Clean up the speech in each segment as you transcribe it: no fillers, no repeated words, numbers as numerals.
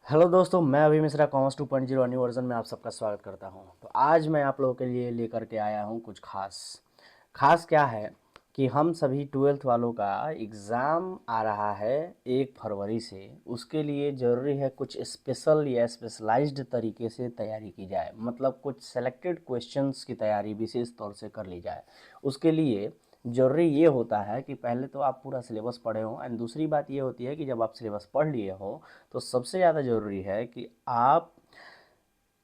Hello दोस्तों, मैं अभी मिश्रा कॉमर्स 2.0 न्यू वर्जन में आप सबका स्वागत करता हूं। तो आज मैं आप लोगों के लिए लेकर के आया हूं कुछ खास क्या है कि हम सभी ट्वेल्थ वालों का एग्ज़ाम आ रहा है 1 फरवरी से। उसके लिए ज़रूरी है कुछ स्पेशल या स्पेशलाइज्ड तरीके से तैयारी की जाए, मतलब कुछ सेलेक्टेड क्वेश्चंस की तैयारी विशेष तौर से कर ली जाए। उसके लिए ज़रूरी ये होता है कि पहले तो आप पूरा सिलेबस पढ़े हों, एंड दूसरी बात ये होती है कि जब आप सिलेबस पढ़ लिए हो तो सबसे ज़्यादा ज़रूरी है कि आप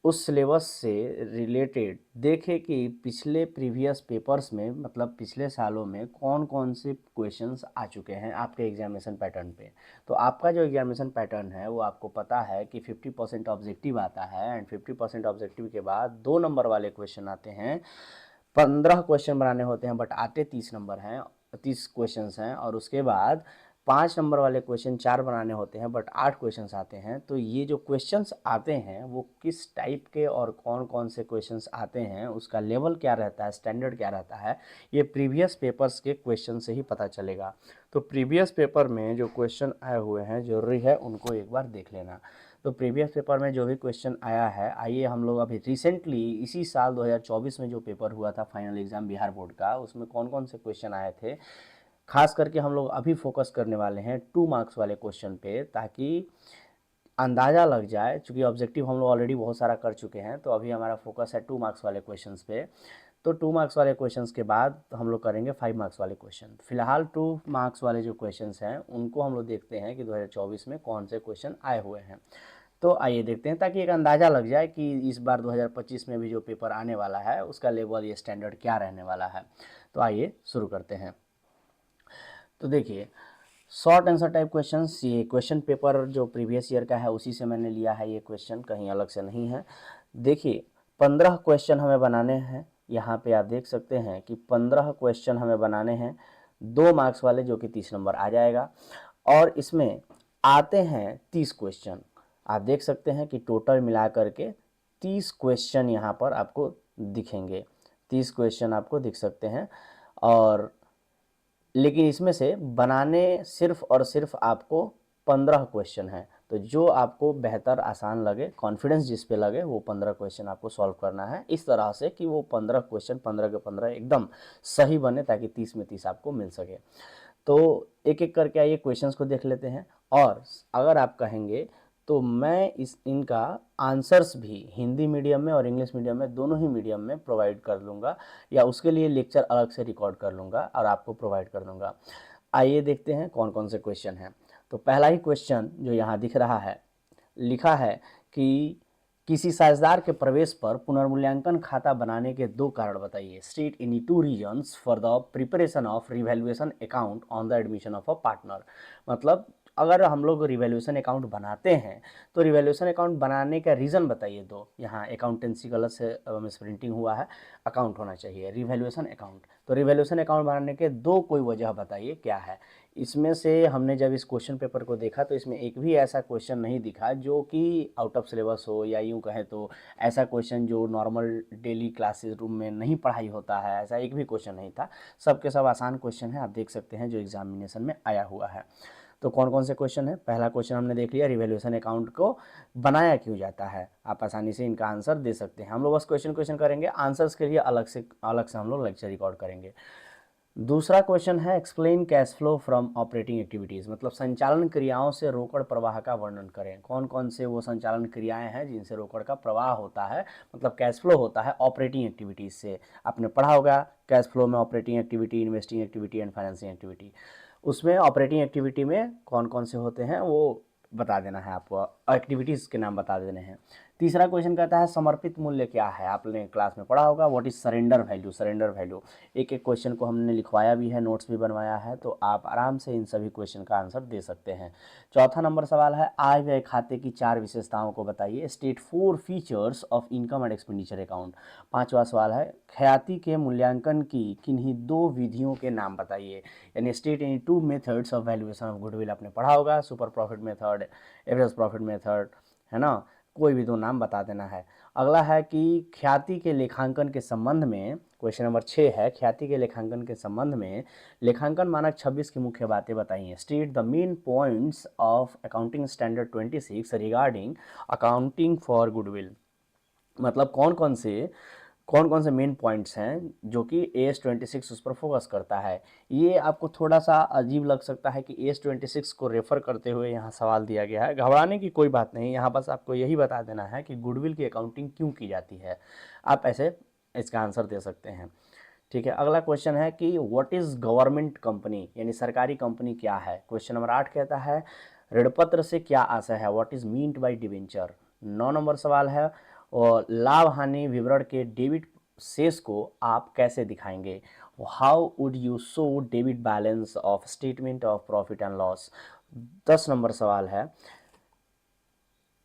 उस सिलेबस से रिलेटेड देखें कि पिछले प्रीवियस पेपर्स में, मतलब पिछले सालों में कौन कौन से क्वेश्चंस आ चुके हैं आपके एग्जामिनेशन पैटर्न पे। तो आपका जो एग्जामिनेशन पैटर्न है वो आपको पता है कि 50% ऑब्जेक्टिव आता है, एंड 50% ऑब्जेक्टिव के बाद 2 नंबर वाले क्वेश्चन आते हैं। 15 क्वेश्चन बनाने होते हैं, बट आते 30 नंबर हैं, 30 क्वेश्चंस हैं। और उसके बाद 5 नंबर वाले क्वेश्चन 4 बनाने होते हैं, बट 8 क्वेश्चंस आते हैं। तो ये जो क्वेश्चंस आते हैं वो किस टाइप के और कौन कौन से क्वेश्चंस आते हैं, उसका लेवल क्या रहता है, स्टैंडर्ड क्या रहता है, ये प्रीवियस पेपर्स के क्वेश्चन से ही पता चलेगा। तो प्रीवियस पेपर में जो क्वेश्चन आए हुए हैं ज़रूरी है उनको एक बार देख लेना। तो प्रीवियस पेपर में जो भी क्वेश्चन आया है, आइए हम लोग अभी रिसेंटली इसी साल 2024 में जो पेपर हुआ था फाइनल एग्ज़ाम बिहार बोर्ड का, उसमें कौन कौन से क्वेश्चन आए थे, खास करके हम लोग अभी फोकस करने वाले हैं 2 मार्क्स वाले क्वेश्चन पे, ताकि अंदाज़ा लग जाए। चूँकि ऑब्जेक्टिव हम लोग ऑलरेडी बहुत सारा कर चुके हैं, तो अभी हमारा फोकस है 2 मार्क्स वाले क्वेश्चंस पे। तो 2 मार्क्स वाले क्वेश्चंस के बाद हम लोग करेंगे 5 मार्क्स वाले क्वेश्चन। फिलहाल 2 मार्क्स वाले जो क्वेश्चंस हैं उनको हम लोग देखते हैं कि 2024 में कौन से क्वेश्चन आए हुए हैं। तो आइए देखते हैं, ताकि एक अंदाज़ा लग जाए कि इस बार 2025 में भी जो पेपर आने वाला है उसका लेवल, ये स्टैंडर्ड क्या रहने वाला है। तो आइए शुरू करते हैं। तो देखिए, शॉर्ट आंसर टाइप क्वेश्चंस, ये क्वेश्चन पेपर जो प्रीवियस ईयर का है उसी से मैंने लिया है, ये क्वेश्चन कहीं अलग से नहीं है। देखिए, 15 क्वेश्चन हमें बनाने हैं। यहाँ पे आप देख सकते हैं कि 15 क्वेश्चन हमें बनाने हैं, 2 मार्क्स वाले, जो कि 30 नंबर आ जाएगा। और इसमें आते हैं 30 क्वेश्चन। आप देख सकते हैं कि टोटल मिला करके 30 क्वेश्चन यहाँ पर आपको दिखेंगे। 30 क्वेश्चन आपको दिख सकते हैं। और लेकिन इसमें से बनाने सिर्फ और सिर्फ आपको 15 क्वेश्चन हैं। तो जो आपको बेहतर आसान लगे, कॉन्फिडेंस जिस पे लगे, वो 15 क्वेश्चन आपको सॉल्व करना है इस तरह से कि वो 15 क्वेश्चन 15 के 15 एकदम सही बने, ताकि 30 में 30 आपको मिल सके। तो एक एक करके आइए क्वेश्चंस को देख लेते हैं। और अगर आप कहेंगे तो मैं इनका आंसर्स भी हिंदी मीडियम में और इंग्लिश मीडियम में, दोनों ही मीडियम में प्रोवाइड कर लूँगा, या उसके लिए लेक्चर अलग से रिकॉर्ड कर लूँगा और आपको प्रोवाइड कर दूँगा। आइए देखते हैं कौन कौन से क्वेश्चन हैं। तो पहला ही क्वेश्चन जो यहाँ दिख रहा है, लिखा है कि किसी साझेदार के प्रवेश पर पुनर्मूल्यांकन खाता बनाने के 2 कारण बताइए। State any 2 reasons for the preparation of revaluation account on the admission of a partner. मतलब अगर हम लोग रिवैल्यूएशन अकाउंट बनाते हैं तो रिवैल्यूएशन अकाउंट बनाने का रीज़न बताइए दो। यहाँ अकाउंटेंसी गलत से मिस प्रिंटिंग हुआ है, अकाउंट होना चाहिए रिवैल्यूएशन अकाउंट। तो रिवैल्यूएशन अकाउंट बनाने के दो कोई वजह बताइए क्या है। इसमें से हमने जब इस क्वेश्चन पेपर को देखा तो इसमें एक भी ऐसा क्वेश्चन नहीं दिखा जो कि आउट ऑफ सिलेबस हो, या यूँ कहें तो ऐसा क्वेश्चन जो नॉर्मल डेली क्लासेस रूम में नहीं पढ़ाई होता है, ऐसा एक भी क्वेश्चन नहीं था। सब के सब आसान क्वेश्चन है, आप देख सकते हैं, जो एग्जामिनेशन में आया हुआ है। तो कौन कौन से क्वेश्चन है, पहला क्वेश्चन हमने देख लिया, रिवैल्यूएशन अकाउंट को बनाया क्यों जाता है। आप आसानी से इनका आंसर दे सकते हैं। हम लोग बस क्वेश्चन क्वेश्चन करेंगे, आंसर्स के लिए अलग से हम लोग लेक्चर रिकॉर्ड करेंगे। दूसरा क्वेश्चन है explain cash flow from operating activities, मतलब संचालन क्रियाओं से रोकड़ प्रवाह का वर्णन करें। कौन कौन से वो संचालन क्रियाएं हैं जिनसे रोकड़ का प्रवाह होता है, मतलब कैश फ्लो होता है ऑपरेटिंग एक्टिविटीज़ से। आपने पढ़ा होगा कैश फ्लो में operating activity, investing activity and financing activity. उसमें ऑपरेटिंग एक्टिविटी में कौन कौन से होते हैं वो बता देना है आपको, एक्टिविटीज़ के नाम बता देने हैं। तीसरा क्वेश्चन कहता है समर्पित मूल्य क्या है। आपने क्लास में पढ़ा होगा what is surrender value, surrender value. एक एक क्वेश्चन को हमने लिखवाया भी है, नोट्स भी बनवाया है, तो आप आराम से इन सभी क्वेश्चन का आंसर दे सकते हैं। चौथा नंबर सवाल है आय व्यय खाते की 4 विशेषताओं को बताइए। State 4 features of income and expenditure account. पांचवा सवाल है ख्याति के मूल्यांकन की किन्हीं 2 विधियों के नाम बताइए। यानी state any 2 methods of valuation of goodwill. आपने पढ़ा होगा super profit method, average profit method, है ना, कोई भी दो नाम बता देना है। अगला है कि ख्याति के लेखांकन के संबंध में, क्वेश्चन नंबर 6 है, ख्याति के लेखांकन के संबंध में लेखांकन मानक 26 की मुख्य बातें बताइए। State the main points of accounting standard 26 regarding accounting for goodwill. मतलब कौन कौन से मेन पॉइंट्स हैं जो कि AS26 उस पर फोकस करता है। ये आपको थोड़ा सा अजीब लग सकता है कि AS26 को रेफर करते हुए यहाँ सवाल दिया गया है। घबराने की कोई बात नहीं, यहाँ बस आपको यही बता देना है कि गुडविल की अकाउंटिंग क्यों की जाती है। आप ऐसे इसका आंसर दे सकते हैं। ठीक है, अगला क्वेश्चन है कि व्हाट इज गवर्नमेंट कंपनी, यानी सरकारी कंपनी क्या है। क्वेश्चन नंबर 8 कहता है ऋणपत्र से क्या आशय है, what is meant bye debenture. 9 number सवाल है और लाभ हानि विवरण के डेबिट शेष को आप कैसे दिखाएंगे, how would you show debit balance of statement of profit and loss. 10 number सवाल है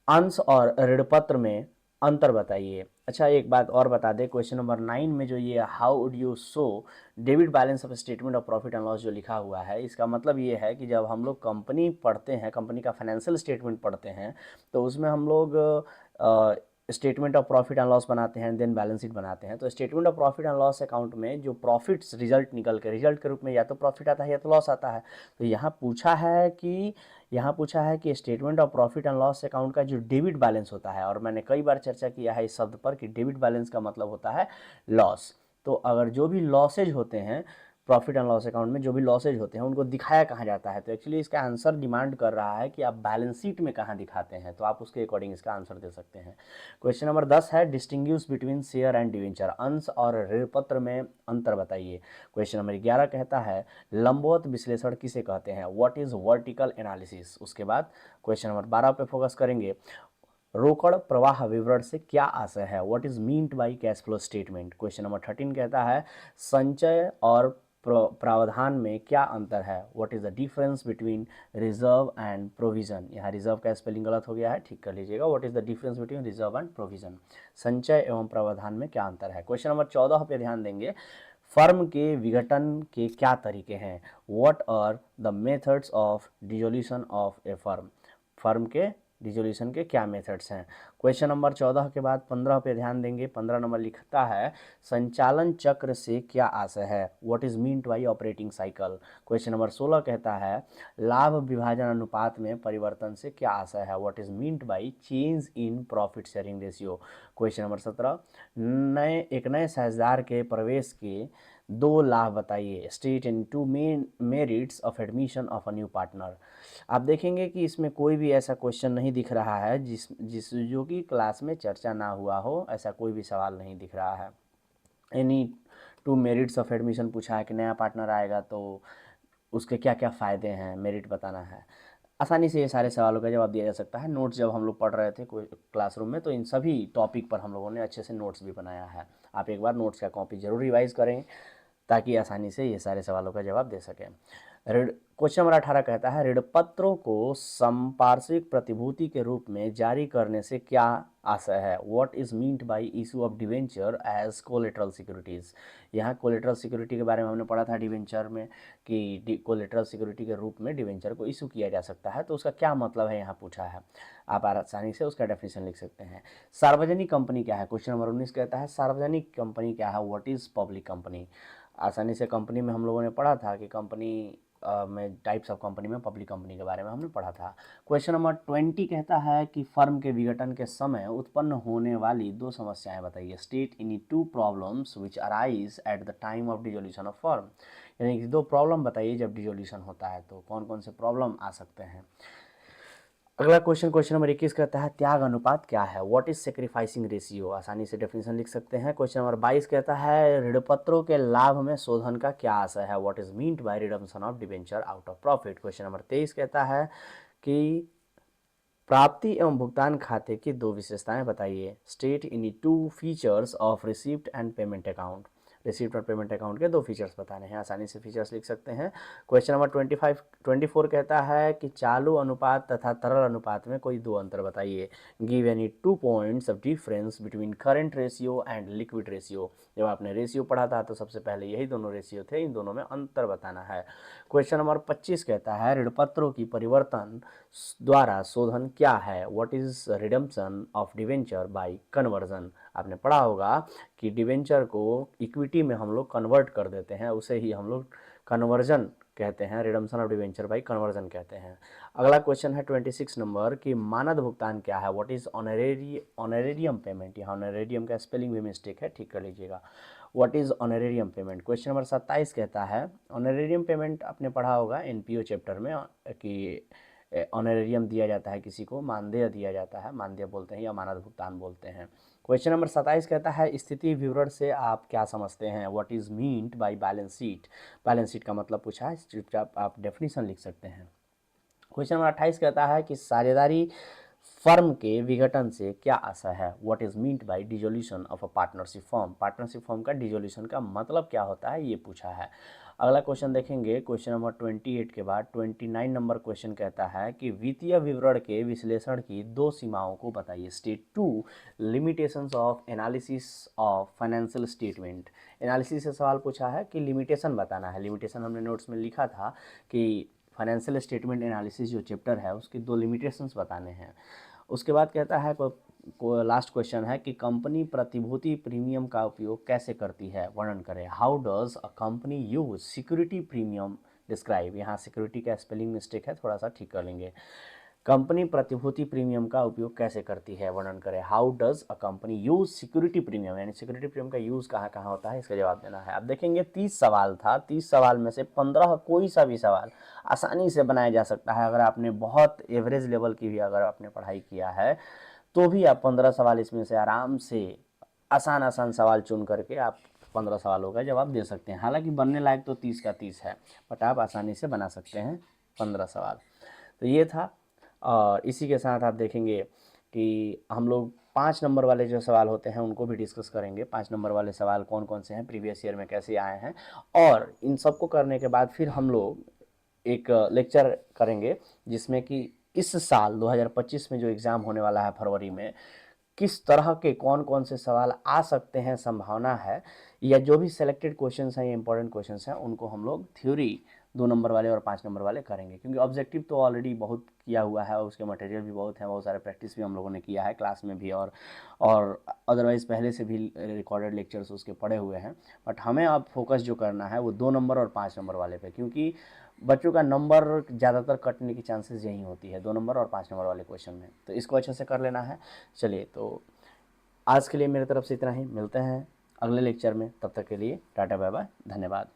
अंश और ऋणपत्र में अंतर बताइए। अच्छा, एक बात और बता दें, क्वेश्चन नंबर 9 में जो ये how would you show debit balance of statement of profit and loss जो लिखा हुआ है, इसका मतलब ये है कि जब हम लोग कंपनी पढ़ते हैं, कंपनी का फाइनेंशियल स्टेटमेंट पढ़ते हैं, तो उसमें हम लोग statement of profit and loss बनाते हैं, देन बैलेंस शीट बनाते हैं। तो statement of profit and loss account में जो प्रॉफिट्स रिजल्ट निकल के रिजल्ट के रूप में या तो प्रॉफिट आता है या तो लॉस आता है। तो यहाँ पूछा है कि statement of profit and loss account का जो डेबिट बैलेंस होता है, और मैंने कई बार चर्चा किया है इस शब्द पर कि डेबिट बैलेंस का मतलब होता है लॉस। तो अगर जो भी लॉसेज होते हैं प्रॉफिट एंड लॉस अकाउंट में, जो भी लॉसेज होते हैं उनको दिखाया कहाँ जाता है, तो एक्चुअली इसका आंसर डिमांड कर रहा है कि आप बैलेंस शीट में कहाँ दिखाते हैं, तो आप उसके अकॉर्डिंग इसका आंसर दे सकते हैं। क्वेश्चन नंबर 10 है distinguish between share and debenture, अंश और ऋणपत्र में अंतर बताइए। क्वेश्चन नंबर 11 कहता है लंबवत विश्लेषण किसे कहते हैं, व्हाट इज वर्टिकल एनालिसिस। उसके बाद क्वेश्चन नंबर 12 पे फोकस करेंगे रोकड़ प्रवाह विवरण से क्या आशय है, what is meant by cash flow statement. Question number 13 कहता है संचय और प्रावधान में क्या अंतर है, what is the difference between reserve and provision. यहाँ रिजर्व का स्पेलिंग गलत हो गया है, ठीक कर लीजिएगा। What is the difference between reserve and provision, संचय एवं प्रावधान में क्या अंतर है। क्वेश्चन नंबर 14 पे ध्यान देंगे फर्म के विघटन के क्या तरीके हैं, what are the methods of dissolution of a firm, firm के डिसोल्यूशन के क्या मेथड्स हैं। क्वेश्चन नंबर 14 के बाद 15 पे ध्यान देंगे। 15 नंबर लिखता है संचालन चक्र से क्या आशय है, what is meant by operating cycle. Question number 16 कहता है लाभ विभाजन अनुपात में परिवर्तन से क्या आशय है, what is meant by change in profit sharing ratio. Question number 17 एक नए साझेदार के प्रवेश के दो लाभ बताइए, state any two main merits of admission of a new partner. आप देखेंगे कि इसमें कोई भी ऐसा क्वेश्चन नहीं दिख रहा है जिस जो कि क्लास में चर्चा ना हुआ हो, ऐसा कोई भी सवाल नहीं दिख रहा है। Any two merits of admission पूछा है कि नया पार्टनर आएगा तो उसके क्या क्या फ़ायदे हैं, मेरिट बताना है। आसानी से ये सारे सवालों का जवाब दिया जा सकता है। नोट्स जब हम लोग पढ़ रहे थे कोई क्लासरूम में, तो इन सभी टॉपिक पर हम लोगों ने अच्छे से नोट्स भी बनाया है। आप एक बार नोट्स का कॉपी जरूर रिवाइज करें ताकि आसानी से ये सारे सवालों का जवाब दे सकें। ऋण क्वेश्चन नंबर 18 कहता है ऋणपत्रों को संपार्श्विक प्रतिभूति के रूप में जारी करने से क्या आशय है, what is meant by issue of debenture as collateral securities. यहाँ कोलेटरल सिक्योरिटी के बारे में हमने पढ़ा था डिवेंचर में कि कोलेटरल सिक्योरिटी के रूप में डिवेंचर को इशू किया जा सकता है, तो उसका क्या मतलब है यहाँ पूछा है। आप आसानी से उसका डेफिनेशन लिख सकते हैं। सार्वजनिक कंपनी क्या है, क्वेश्चन नंबर 19 कहता है सार्वजनिक कंपनी क्या है, व्हाट इज पब्लिक कंपनी। आसानी से कंपनी में हम लोगों ने पढ़ा था कि कंपनी में टाइप्स ऑफ कंपनी में पब्लिक कंपनी के बारे में हमने पढ़ा था। क्वेश्चन नंबर 20 कहता है कि फर्म के विघटन के समय उत्पन्न होने वाली दो समस्याएं बताइए, state any two problems which arise at the time of dissolution of firm. यानी कि दो प्रॉब्लम बताइए जब डिसोल्यूशन होता है तो कौन कौन से प्रॉब्लम आ सकते हैं। अगला क्वेश्चन नंबर 21 कहता है त्याग अनुपात क्या है, व्हाट इज सेक्रीफाइसिंग रेशियो। आसानी से डेफिनेशन लिख सकते हैं। क्वेश्चन नंबर 22 कहता है ऋणपत्रों के लाभ में शोधन का क्या आशय है, what is meant bye redemption of debenture out of profit. Question number 23 कहता है कि प्राप्ति एवं भुगतान खाते की दो विशेषताएं बताइए, state any two features of receipt and payment account. Receipt और पेमेंट अकाउंट के 2 फीचर्स बताने हैं। आसानी से फीचर्स लिख सकते हैं। क्वेश्चन नंबर 24 कहता है कि चालू अनुपात तथा तरल अनुपात में कोई 2 अंतर बताइए। Give any 2 points of difference between current ratio and liquid ratio. जब आपने रेशियो पढ़ा था तो सबसे पहले यही दोनों रेशियो थे, इन दोनों में अंतर बताना है। क्वेश्चन नंबर 25 कहता है ऋणपत्रों की परिवर्तन द्वारा शोधन क्या है। What is redemption of debenture bye conversion. आपने पढ़ा होगा कि डिवेंचर को इक्विटी में हम लोग कन्वर्ट कर देते हैं, उसे ही हम लोग कन्वर्जन कहते हैं, redemption of debenture bye conversion कहते हैं। अगला क्वेश्चन है 26 नंबर कि मानद भुगतान क्या है। What is honorarium payment. यहाँ ऑनरेरियम का स्पेलिंग भी मिस्टेक है, ठीक कर लीजिएगा। What is honorarium payment. Question number 27 कहता है ऑनरेरियम पेमेंट आपने पढ़ा होगा एनपीओ चैप्टर में कि ऑनरेरियम दिया जाता है किसी को, मानदेय दिया जाता है, मानदेय बोलते हैं या मानद भुगतान बोलते हैं। क्वेश्चन नंबर 27 कहता है स्थिति विवरण से आप क्या समझते हैं। What is meant by balance sheet. Balance sheet का मतलब पूछा है, चुपचाप आप डेफिनेशन लिख सकते हैं। क्वेश्चन नंबर 28 कहता है कि साझेदारी फर्म के विघटन से क्या आशा है। What is meant bye dissolution of a partnership firm. Partnership firm का डिसोल्यूशन का मतलब क्या होता है, ये पूछा है। अगला क्वेश्चन देखेंगे क्वेश्चन नंबर 28 के बाद 29 नंबर क्वेश्चन कहता है कि वित्तीय विवरण के विश्लेषण की 2 सीमाओं को बताइए। State 2 limitations of analysis of financial statement. Analysis से सवाल पूछा है कि लिमिटेशन बताना है। लिमिटेशन हमने नोट्स में लिखा था कि फाइनेंशियल स्टेटमेंट एनालिसिस जो चैप्टर है उसके 2 लिमिटेशंस बताने हैं। उसके बाद कहता है लास्ट क्वेश्चन है कि कंपनी प्रतिभूति प्रीमियम का उपयोग कैसे करती है, वर्णन करें। How does a company use security premium describe. यहाँ सिक्योरिटी का स्पेलिंग मिस्टेक है, थोड़ा सा ठीक कर लेंगे। कंपनी प्रतिभूति प्रीमियम का उपयोग कैसे करती है, वर्णन करें। How does a company use security premium, यानी सिक्योरिटी प्रीमियम का यूज कहाँ कहाँ होता है, इसका जवाब देना है। अब देखेंगे 30 सवाल था, 30 सवाल में से 15 कोई सा भी सवाल आसानी से बनाया जा सकता है। अगर आपने बहुत एवरेज लेवल की भी अगर आपने पढ़ाई किया है तो भी आप 15 सवाल इसमें से आराम से आसान आसान सवाल चुन करके आप 15 सवालों का जवाब दे सकते हैं। हालांकि बनने लायक तो 30 का 30 है, बट आप आसानी से बना सकते हैं 15 सवाल। तो ये था। और इसी के साथ आप देखेंगे कि हम लोग 5 नंबर वाले जो सवाल होते हैं उनको भी डिस्कस करेंगे। 5 नंबर वाले सवाल कौन कौन से हैं, प्रीवियस ईयर में कैसे आए हैं, और इन सबको करने के बाद फिर हम लोग एक लेक्चर करेंगे जिसमें कि इस साल 2025 में जो एग्ज़ाम होने वाला है फरवरी में, किस तरह के कौन कौन से सवाल आ सकते हैं, संभावना है, या जो भी सेलेक्टेड क्वेश्चंस हैं या इंपॉर्टेंट क्वेश्चंस हैं उनको हम लोग थ्योरी 2 नंबर वाले और 5 नंबर वाले करेंगे। क्योंकि ऑब्जेक्टिव तो ऑलरेडी बहुत किया हुआ है और उसके मटेरियल भी बहुत हैं, बहुत सारे प्रैक्टिस भी हम लोगों ने किया है क्लास में भी, और अदरवाइज़ पहले से भी रिकॉर्डेड लेक्चर्स उसके पड़े हुए हैं। बट हमें अब फोकस जो करना है वो 2 नंबर और 5 नंबर वाले पे, क्योंकि बच्चों का नंबर ज़्यादातर कटने की चांसेस यही होती है 2 नंबर और 5 नंबर वाले क्वेश्चन में, तो इसको अच्छे से कर लेना है। चलिए, तो आज के लिए मेरी तरफ से इतना ही, मिलते हैं अगले लेक्चर में। तब तक के लिए टाटा बाय बाय, धन्यवाद।